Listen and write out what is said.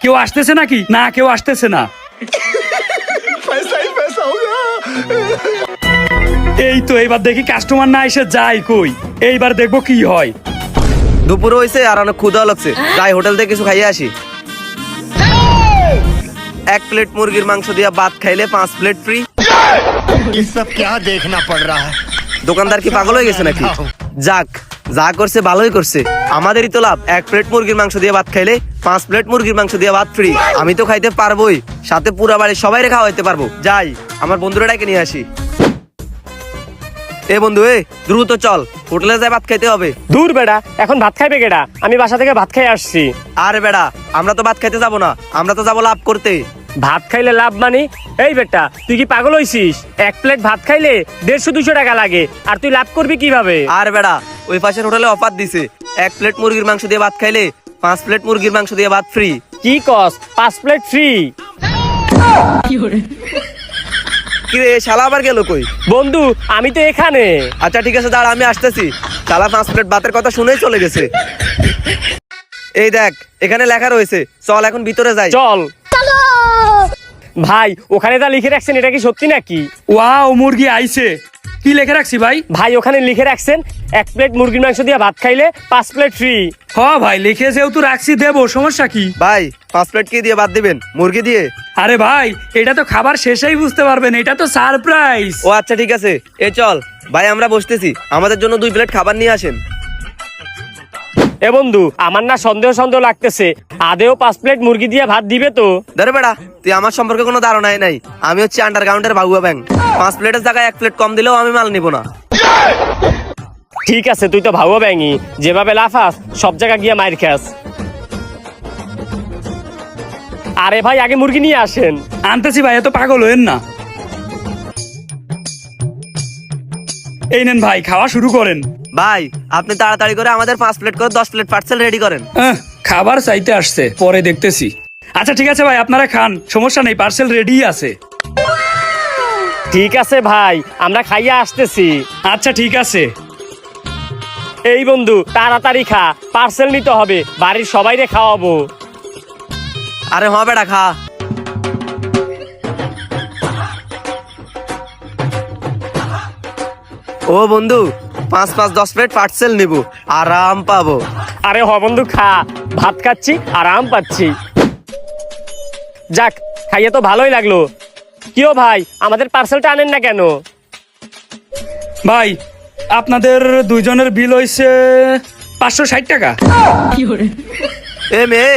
কেউ আসতেছে নাকি? না, কেউ আসতেছে না। এই তো এবার দেখি কাস্টমার না এসে যায় কই। এইবার দেখবো কি হয়। দুপুর হয়েছে আর অনেক ক্ষুধা লাগছে, যাই হোটেল থেকে কিছু খাইয়ে আসি। 1 প্লেট মুরগির মাংস দিয়া ভাত খাইলে 5 প্লেট ফ্রি। ये सब क्या देखना पड़ रहा है। দোকানদার কি পাগল হয়ে গেছে নাকি? যাক, যা করছে ভালোই করছে, আমাদেরই তো লাভ। 1 প্লেট মুরগির মাংস দিয়ে ভাত খাইলে 5 প্লেট মুরগির মাংস দিয়ে ভাত ফ্রি। আমি তো খাইতে পারবোই, সাথে পুরা বাড়ির সবাইরে খাওয়াইতে পারবো। যাই আমার বন্ধুরা ডাকে নিয়ে আসি। এ বন্ধু, এ দ্রুত চল, হোটেলে যাই ভাত খাইতে হবে। দূর বেড়া, এখন ভাত খাইবে কেডা? আমি বাসা থেকে ভাত খাই আসছি। আরে বেড়া, আমরা তো ভাত খাইতে যাবো না, আমরা তো যাবো লাভ করতে। ভাত খাইলে লাভ মানি? এই বেটা, তুই কি পাগল হইছিস? 1 প্লেট ভাত খাইলে 150-200 টাকা লাগে, আর তুই লাভ করবি কিভাবে? আর বেড়া, ওই পাশের হোটেলে অফার দিছে, 1 প্লেট মুরগির মাংস দিয়ে ভাত খাইলে 5 প্লেট মুরগির মাংস দিয়ে ভাত ফ্রি। কি কস? 5 প্লেট ফ্রি? কিরে, শালা আবার গেল কই? বন্ধু, আমি তো এখানে। আচ্ছা ঠিক আছে, দাঁড়া, আমি আসতেছি। শালা 5 প্লেট ভাতের কথা শুনেই চলে গেছে। এই দেখ, এখানে লেখা রয়েছে, চল এখন ভিতরে যাই। চল। ভাই, ওখানে যা লিখে রাখছেন এটা কি সত্যি নাকি? ওয়াও, মুরগি আইছে। কি লিখে রাখছি ভাই? ভাই, ওখানে লিখে রাখছেন 1 প্লেট মুরগির মাংস দিয়ে ভাত খাইলে 5 প্লেট ফ্রি। হ ভাই, লিখে যেহেতু রাখছি দেবো, সমস্যা কি? ভাই, 5 প্লেট কি দিয়ে ভাত দিবেন? মুরগি দিয়ে? আরে ভাই, এটা তো খাবার শেষেই বুঝতে পারবেন, এটা তো সারপ্রাইজ। ও আচ্ছা ঠিক আছে, এ চল ভাই, আমরা বসতেছি, আমাদের জন্য 2 প্লেট খাবার নিয়ে আসেন। এ বন্ধু, আমার না সন্দেহ সন্দেহ লাগতেছে, আদেও 5 প্লেট মুরগি দিয়ে ভাত দিবে তো? ধরে বেড়া, তুই আমার সম্পর্কে কোনো ধারণাই নাই। আমি হচ্ছে আন্ডারগ্রাউন্ডের বাগুয়া ব্যাং। 5 প্লেটের জায়গায় 1 প্লেট কম দিলেও আমি মাল নিব না। ঠিক আছে, তুই তো ভাবো ব্যাঙি, যেভাবে লাফাস সব জায়গা গিয়ে মাইর খাস। আরে ভাই, আগে মুরগি নিয়ে আসেন। আনতেছি ভাই, এত পাগল হয়েন না। এই নেন ভাই, খাওয়া শুরু করেন। ভাই, আপনি তাড়াতাড়ি করে আমাদের 5 প্লেট করে 10 প্লেট পার্সেল রেডি করেন। খাবার চাইতে আসছে, পরে দেখতেছি। আচ্ছা ঠিক আছে ভাই, আপনারা খান, সমস্যা নেই, পার্সেল রেডি আছে। ঠিক আছে ভাই, আমরা খাইয়া আসতেছি। আচ্ছা ঠিক আছে। এই বন্ধু, তাড়াতাড়ি খা, পার্সেল নিতে হবে, বাড়ির সবাইরে খাওয়াবো। আরে হ বেটা, খা। ও বন্ধু, 5-5 10 প্লেট পার্সেল নিব, আরাম পাবো। আরে হ বন্ধু, খা, ভাত খাচ্ছি, আরাম পাচ্ছি। যাক, খাইয়ে তো ভালোই লাগলো। কিও ভাই, আমাদের পার্সেলটা আনেন না কেন? ভাই, আপনাদের দুইজনের বিল হইছে 560 টাকা। এ মেয়ে,